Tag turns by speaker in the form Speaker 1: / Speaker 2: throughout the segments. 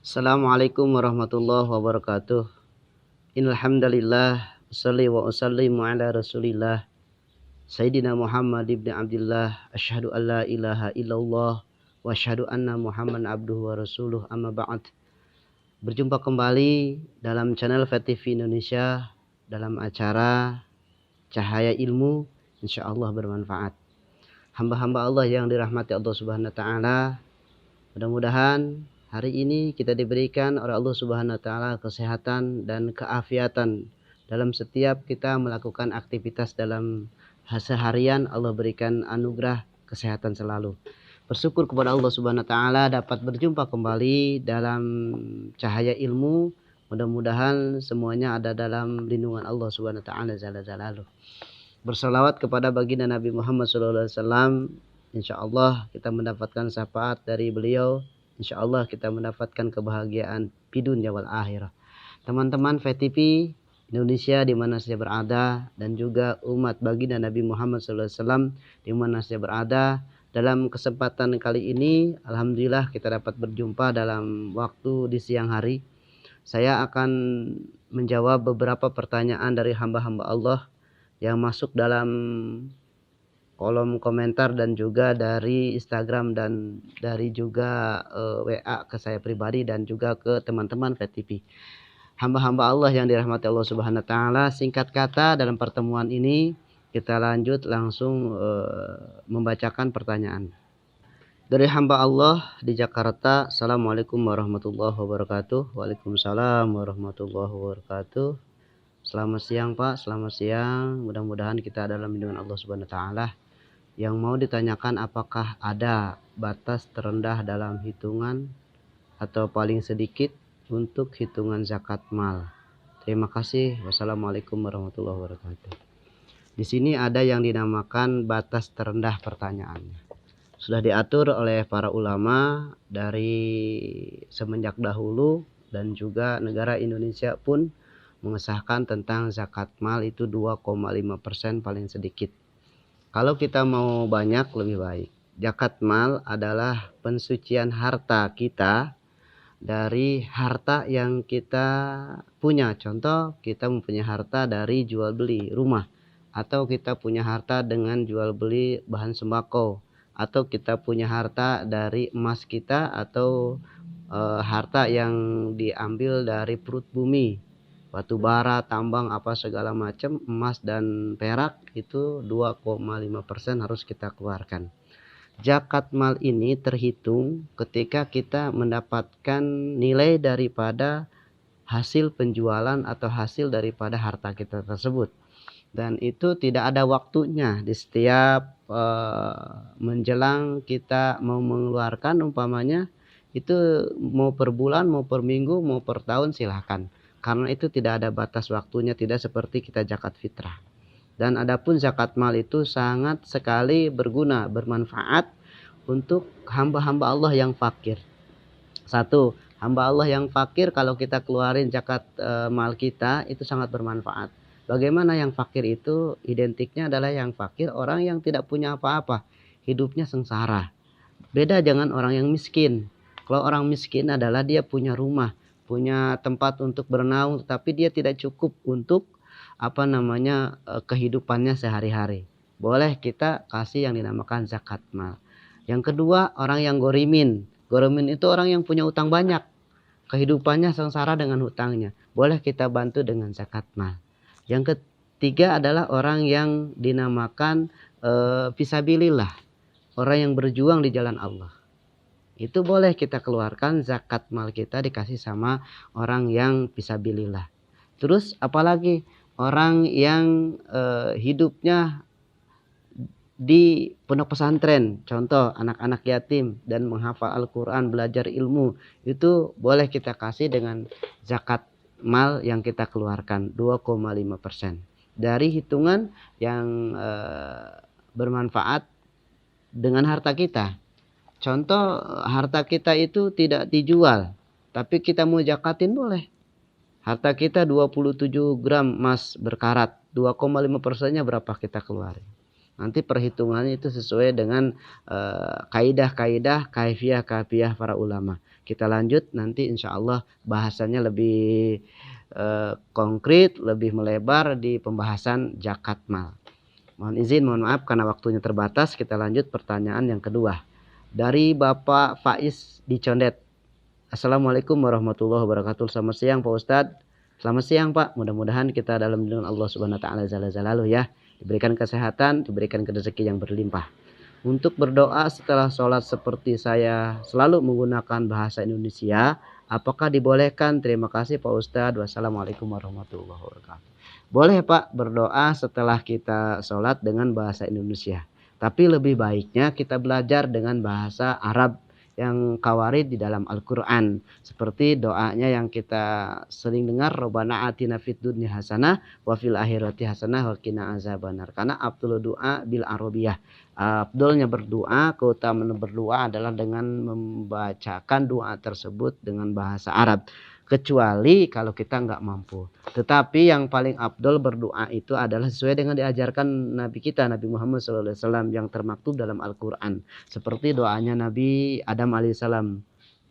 Speaker 1: Assalamualaikum warahmatullahi wabarakatuh. Innal hamdalillah shalli wa usallimu ala Rasulillah Sayyidina Muhammad ibn Abdullah asyhadu an la ilaha illallah wa asyhadu anna Muhammadan abduhu wa rasuluh amma ba'd. Berjumpa kembali dalam channel VTV Indonesia dalam acara Cahaya Ilmu, insyaallah bermanfaat. Hamba-hamba Allah yang dirahmati Allah Subhanahu wa taala, mudah-mudahan hari ini kita diberikan oleh Allah Subhanahu wa taala kesehatan dan keafiatan dalam setiap kita melakukan aktivitas dalam seharian. Allah berikan anugerah kesehatan selalu. Bersyukur kepada Allah Subhanahu wa taala dapat berjumpa kembali dalam Cahaya Ilmu. Mudah-mudahan semuanya ada dalam lindungan Allah Subhanahu wa taala jalla jalaluh. Bersalawat kepada baginda Nabi Muhammad sallallahu alaihi wasallam. Insyaallah kita mendapatkan syafaat dari beliau. Insyaallah kita mendapatkan kebahagiaan di dunia wal akhirah. Teman-teman VTV Indonesia di mana saja berada, dan juga umat baginda Nabi Muhammad SAW di mana saja berada, dalam kesempatan kali ini alhamdulillah kita dapat berjumpa dalam waktu di siang hari. Saya akan menjawab beberapa pertanyaan dari hamba-hamba Allah yang masuk dalam kolom komentar dan juga dari Instagram dan dari juga WA ke saya pribadi dan juga ke teman-teman VTV. Hamba-hamba Allah yang dirahmati Allah Subhanahu wa taala, singkat kata dalam pertemuan ini kita lanjut langsung membacakan pertanyaan. Dari hamba Allah di Jakarta, Assalamualaikum warahmatullahi wabarakatuh. Waalaikumsalam warahmatullahi wabarakatuh. Selamat siang Pak, selamat siang. Mudah-mudahan kita dalam lindungan Allah Subhanahu wa taala. Yang mau ditanyakan, apakah ada batas terendah dalam hitungan atau paling sedikit untuk hitungan zakat mal? Terima kasih. Wassalamualaikum warahmatullahi wabarakatuh. Di sini ada yang dinamakan batas terendah pertanyaannya. Sudah diatur oleh para ulama dari semenjak dahulu, dan juga negara Indonesia pun mengesahkan tentang zakat mal itu 2,5% paling sedikit. Kalau kita mau banyak lebih baik. Zakat mal adalah pensucian harta kita dari harta yang kita punya. Contoh, kita mempunyai harta dari jual beli rumah, atau kita punya harta dengan jual beli bahan sembako, atau kita punya harta dari emas kita, atau harta yang diambil dari perut bumi, batu bara, tambang, apa segala macam, emas dan perak, itu 2,5% harus kita keluarkan. Zakat mal ini terhitung ketika kita mendapatkan nilai daripada hasil penjualan atau hasil daripada harta kita tersebut. Dan itu tidak ada waktunya. Di setiap menjelang kita mau mengeluarkan, umpamanya itu mau per bulan, mau per minggu, mau per tahun, silahkan. Karena itu tidak ada batas waktunya, tidak seperti kita zakat fitrah. Dan adapun zakat mal itu sangat sekali berguna, bermanfaat untuk hamba-hamba Allah yang fakir. Satu, hamba Allah yang fakir, kalau kita keluarin zakat mal kita itu sangat bermanfaat. Bagaimana yang fakir itu? Identiknya adalah yang fakir orang yang tidak punya apa-apa, hidupnya sengsara. Beda dengan orang yang miskin. Kalau orang miskin adalah dia punya rumah, punya tempat untuk bernaung, tetapi dia tidak cukup untuk kehidupannya sehari-hari. Boleh kita kasih yang dinamakan zakat mal. Yang kedua, orang yang gorimin. Gorimin itu orang yang punya utang banyak, kehidupannya sengsara dengan hutangnya. Boleh kita bantu dengan zakat mal. Yang ketiga adalah orang yang dinamakan fisabilillah, orang yang berjuang di jalan Allah. Itu boleh kita keluarkan zakat mal kita dikasih sama orang yang fisabilillah. Terus apalagi orang yang hidupnya di pondok pesantren, contoh anak-anak yatim dan menghafal Al-Quran, belajar ilmu, itu boleh kita kasih dengan zakat mal yang kita keluarkan 2,5% dari hitungan yang bermanfaat dengan harta kita. Contoh, harta kita itu tidak dijual, tapi kita mau zakatin boleh. Harta kita 27 gram emas berkarat, 2,5%-nya berapa kita keluarin. Nanti perhitungannya itu sesuai dengan kaidah-kaidah, kaifiah para ulama. Kita lanjut nanti insya Allah bahasanya lebih konkret, lebih melebar di pembahasan zakat mal. Mohon izin, mohon maaf karena waktunya terbatas. Kita lanjut pertanyaan yang kedua. Dari Bapak Faiz di Condet. Assalamualaikum warahmatullahi wabarakatuh. Selamat siang Pak Ustadz. Selamat siang Pak. Mudah-mudahan kita dalam lindungan Allah Subhanahu wa taala jalla jalaluhu ya. Diberikan kesehatan, diberikan rezeki yang berlimpah. Untuk berdoa setelah sholat seperti saya selalu menggunakan bahasa Indonesia, apakah dibolehkan? Terima kasih Pak Ustadz. Wassalamualaikum warahmatullahi wabarakatuh. Boleh Pak berdoa setelah kita sholat dengan bahasa Indonesia. Tapi lebih baiknya kita belajar dengan bahasa Arab yang kawarid di dalam Al-Quran. Seperti doanya yang kita sering dengar, Rabbana atina fid dunya hasanah wa fil akhirati hasanah wa qina azabannar. Karena afdhalud doa bil arabiyah. Afdolnya berdoa, keutamaan berdoa adalah dengan membacakan doa tersebut dengan bahasa Arab. Kecuali kalau kita nggak mampu. Tetapi yang paling afdol berdoa itu adalah sesuai dengan diajarkan Nabi kita, Nabi Muhammad SAW yang termaktub dalam Al-Quran. Seperti doanya Nabi Adam alaihissalam.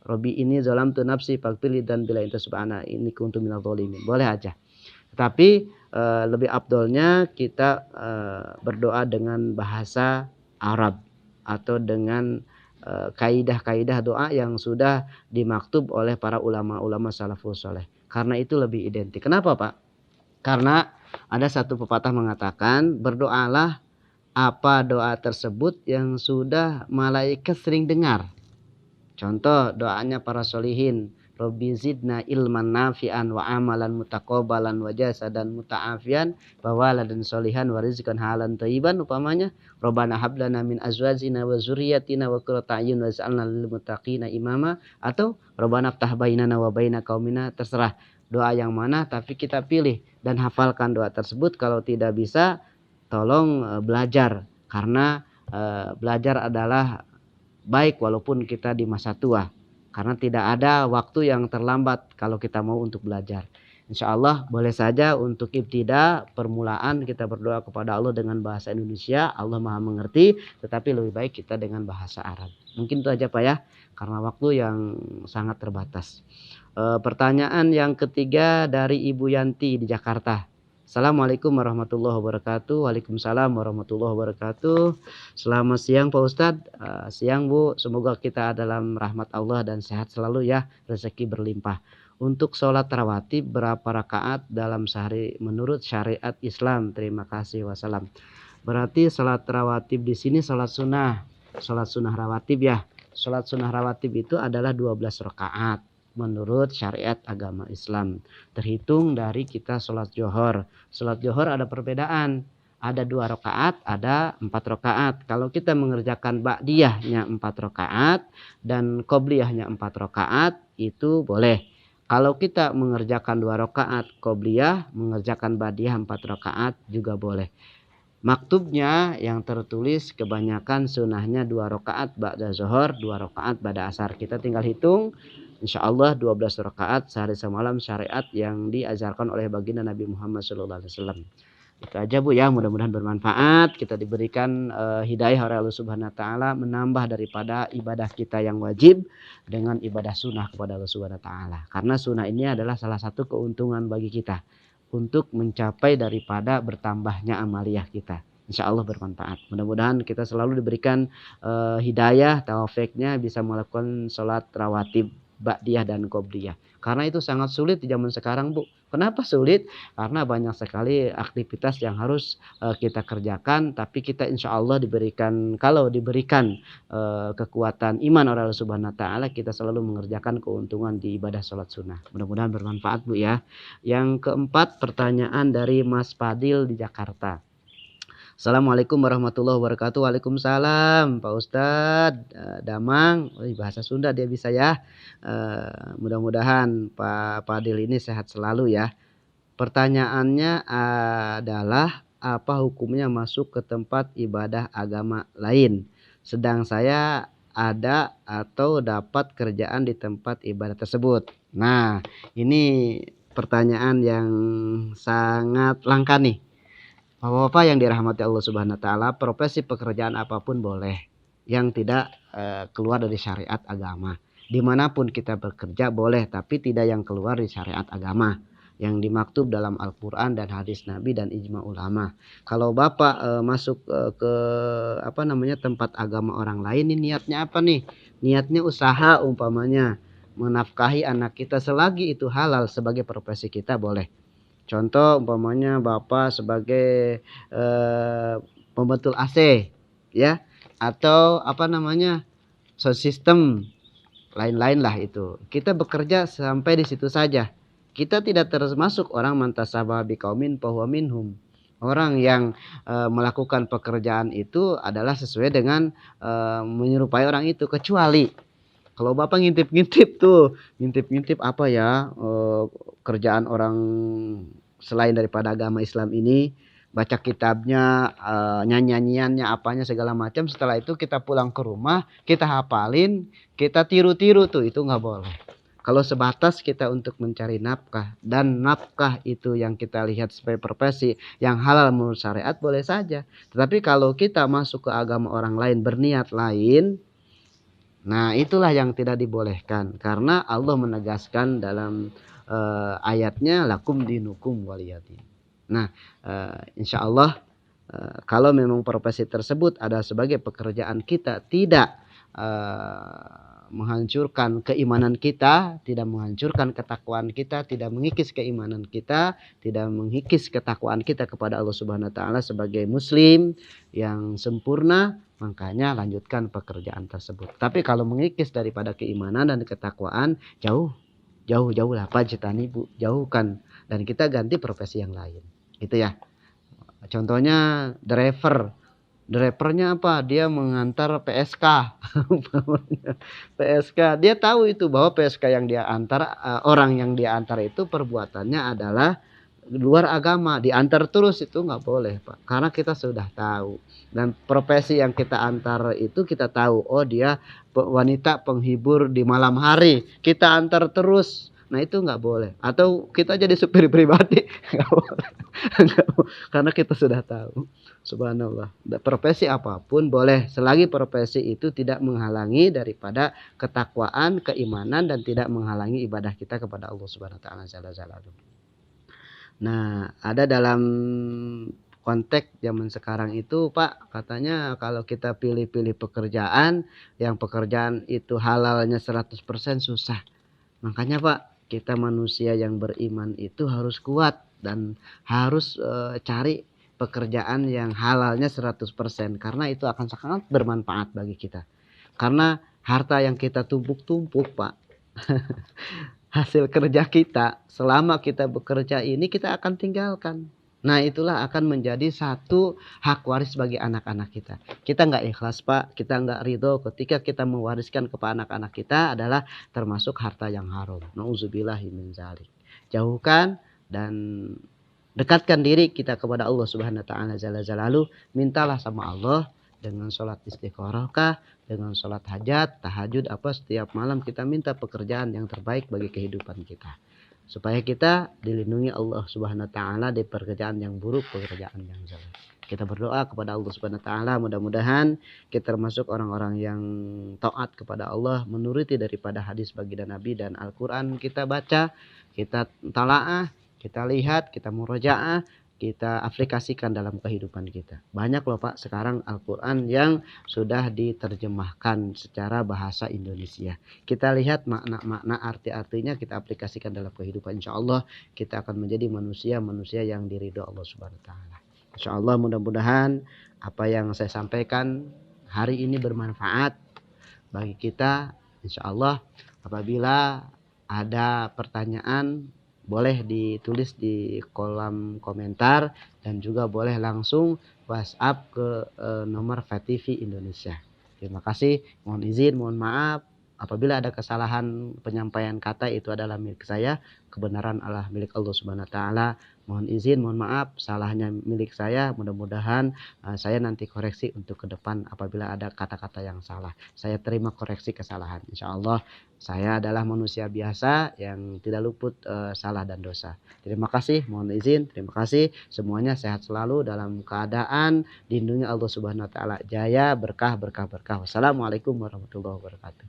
Speaker 1: Robi ini zalamtu nafsi faghfirli dan bila inta subhana ini kuntu minadz dzalimin. Boleh aja. Tetapi lebih afdolnya kita berdoa dengan bahasa Arab atau dengan kaidah-kaidah doa yang sudah dimaktub oleh para ulama-ulama salafus saleh. Karena itu lebih identik. Kenapa Pak? Karena ada satu pepatah mengatakan berdoalah apa doa tersebut yang sudah malaikat sering dengar. Contoh doanya para solihin. Robbi zidna ilman nafi'an wa amalan mutaqabbalan wa jasadan muta'afian wa waladan solihan wa rizqan halan thayyiban upamanya. Rabbana hab lana min azwajina wa dzurriyyatina wa qurrata a'yun waj'alna lil muttaqina imama, atau Rabbana ftah bainana wa baina qaumina. Terserah doa yang mana, tapi kita pilih dan hafalkan doa tersebut. Kalau tidak bisa tolong belajar, karena belajar adalah baik walaupun kita di masa tua. Karena tidak ada waktu yang terlambat kalau kita mau untuk belajar. Insya Allah boleh saja untuk ibtida, permulaan kita berdoa kepada Allah dengan bahasa Indonesia. Allah maha mengerti, tetapi lebih baik kita dengan bahasa Arab. Mungkin itu aja Pak ya, karena waktu yang sangat terbatas. Pertanyaan yang ketiga dari Ibu Yanti di Jakarta. Assalamualaikum warahmatullahi wabarakatuh. Waalaikumsalam warahmatullahi wabarakatuh. Selamat siang Pak Ustadz. Siang Bu, semoga kita dalam rahmat Allah dan sehat selalu ya, rezeki berlimpah. Untuk sholat rawatib berapa rakaat dalam sehari menurut syariat Islam? Terima kasih, wassalam. Berarti sholat rawatib di sini sholat sunnah rawatib ya. Sholat sunnah rawatib itu adalah 12 rakaat. Menurut syariat agama Islam, terhitung dari kita sholat johor. Sholat johor ada perbedaan, ada 2 rakaat, ada 4 rakaat. Kalau kita mengerjakan ba'diyahnya 4 rakaat dan qobliyahnya 4 rakaat itu boleh. Kalau kita mengerjakan 2 rakaat qobliyah, mengerjakan ba'diyah 4 rakaat juga boleh. Maktubnya yang tertulis kebanyakan sunahnya 2 rakaat ba'da zuhur, 2 rakaat ba'da asar. Kita tinggal hitung. Insya Allah 12 rakaat sehari semalam syariat yang diajarkan oleh baginda Nabi Muhammad SAW. Itu aja Bu ya, mudah-mudahan bermanfaat. Kita diberikan hidayah oleh Allah Subhanahu wa taala menambah daripada ibadah kita yang wajib dengan ibadah sunnah kepada Allah Subhanahu wa taala. Karena sunnah ini adalah salah satu keuntungan bagi kita untuk mencapai daripada bertambahnya amaliyah kita. Insya Allah bermanfaat. Mudah-mudahan kita selalu diberikan hidayah, taufiknya bisa melakukan sholat rawatib ba'diyah dan qobliyah. Karena itu sangat sulit di zaman sekarang Bu. Kenapa sulit? Karena banyak sekali aktivitas yang harus kita kerjakan. Tapi kita insya Allah diberikan, kalau diberikan kekuatan iman oleh Allah Subhanahu wa taala, kita selalu mengerjakan keuntungan di ibadah sholat sunnah. Mudah-mudahan bermanfaat Bu ya. Yang keempat, pertanyaan dari Mas Fadil di Jakarta. Assalamualaikum warahmatullahi wabarakatuh. Waalaikumsalam Pak Ustadz. Damang, bahasa Sunda dia bisa ya. Mudah-mudahan Pak Fadil ini sehat selalu ya. Pertanyaannya adalah apa hukumnya masuk ke tempat ibadah agama lain, sedang saya ada atau dapat kerjaan di tempat ibadah tersebut. Nah, ini pertanyaan yang sangat langka nih. Bapak-bapak yang dirahmati Allah Subhanahu wa taala, profesi pekerjaan apapun boleh yang tidak keluar dari syariat agama. Dimanapun kita bekerja boleh, tapi tidak yang keluar dari syariat agama yang dimaktub dalam Al-Quran dan hadis Nabi dan ijma ulama. Kalau bapak masuk ke tempat agama orang lain, ini niatnya apa nih? Niatnya usaha umpamanya menafkahi anak kita, selagi itu halal sebagai profesi kita boleh. Contoh umpamanya bapak sebagai pembetul AC ya, atau sound system, lain-lain lah itu. Kita bekerja sampai di situ saja. Kita tidak termasuk orang mantasabah biqaumin fahuwa minhum. Orang yang melakukan pekerjaan itu adalah sesuai dengan menyerupai orang itu, kecuali kalau bapak ngintip-ngintip tuh, ngintip-ngintip apa ya kerjaan orang selain daripada agama Islam ini, baca kitabnya, nyanyiannya, apanya segala macam. Setelah itu kita pulang ke rumah, kita hafalin, kita tiru-tiru tuh, itu nggak boleh. Kalau sebatas kita untuk mencari nafkah, dan nafkah itu yang kita lihat sebagai profesi yang halal menurut syariat, boleh saja. Tetapi kalau kita masuk ke agama orang lain berniat lain, nah itulah yang tidak dibolehkan. Karena Allah menegaskan dalam ayatnya lakum dinukum waliyadin. Nah insya Allah kalau memang profesi tersebut ada sebagai pekerjaan kita, tidak menghancurkan keimanan kita, tidak menghancurkan ketakwaan kita, tidak mengikis keimanan kita, tidak mengikis ketakwaan kita kepada Allah Subhanahu wa taala sebagai muslim yang sempurna, makanya lanjutkan pekerjaan tersebut. Tapi kalau mengikis daripada keimanan dan ketakwaan, jauh lah pajitani Bu, jauhkan, dan kita ganti profesi yang lain. Gitu ya. Contohnya drivernya apa? Dia mengantar PSK. PSK. Dia tahu itu bahwa PSK yang dia antar, orang yang dia antar itu perbuatannya adalah luar agama, diantar terus, itu nggak boleh Pak, karena kita sudah tahu. Dan profesi yang kita antar itu kita tahu, oh dia wanita penghibur di malam hari, kita antar terus, nah itu nggak boleh. Atau kita jadi supir pribadi, nggak boleh. Karena kita sudah tahu. Subhanallah, profesi apapun boleh selagi profesi itu tidak menghalangi daripada ketakwaan, keimanan, dan tidak menghalangi ibadah kita kepada Allah Subhanahu wa taala jalla jalaluhu. Nah, ada dalam konteks zaman sekarang itu Pak, katanya kalau kita pilih-pilih pekerjaan, yang pekerjaan itu halalnya 100% susah. Makanya Pak, kita manusia yang beriman itu harus kuat dan harus cari pekerjaan yang halalnya 100%, karena itu akan sangat bermanfaat bagi kita. Karena harta yang kita tumpuk-tumpuk Pak, hasil kerja kita selama kita bekerja ini kita akan tinggalkan. Nah itulah akan menjadi satu hak waris bagi anak-anak kita. Kita nggak ikhlas Pak, kita nggak ridho ketika kita mewariskan kepada anak-anak kita adalah termasuk harta yang haram. Nauzubillahi min dzalik. Jauhkan dan dekatkan diri kita kepada Allah Subhanahu wa taala jalla jalaluhu. Mintalah sama Allah dengan sholat istikharah, dengan sholat hajat, tahajud, setiap malam kita minta pekerjaan yang terbaik bagi kehidupan kita, supaya kita dilindungi Allah Subhanahu wa taala dari pekerjaan yang buruk, pekerjaan yang jelek. Kita berdoa kepada Allah Subhanahu wa taala, mudah-mudahan kita termasuk orang-orang yang taat kepada Allah, menuruti daripada hadis baginda Nabi dan Al-Qur'an kita baca, kita talaah, kita lihat, kita murojaah, kita aplikasikan dalam kehidupan kita. Banyak loh Pak sekarang Al-Quran yang sudah diterjemahkan secara bahasa Indonesia. Kita lihat makna-makna, arti-artinya, kita aplikasikan dalam kehidupan. Insya Allah kita akan menjadi manusia-manusia yang diridho Allah Subhanahu wa taala. Insya Allah mudah-mudahan apa yang saya sampaikan hari ini bermanfaat bagi kita. Insya Allah apabila ada pertanyaan boleh ditulis di kolom komentar dan juga boleh langsung WhatsApp ke nomor VTV Indonesia. Terima kasih, mohon izin, mohon maaf apabila ada kesalahan penyampaian kata, itu adalah milik saya, kebenaran adalah milik Allah Subhanahu wa taala. Mohon izin, mohon maaf, salahnya milik saya. Mudah-mudahan saya nanti koreksi untuk ke depan apabila ada kata-kata yang salah. Saya terima koreksi kesalahan. Insya Allah saya adalah manusia biasa yang tidak luput salah dan dosa. Terima kasih, mohon izin, terima kasih. Semuanya sehat selalu dalam keadaan dilindungi Allah Subhanahu wa taala. Jaya, berkah, berkah, berkah. Wassalamualaikum warahmatullahi wabarakatuh.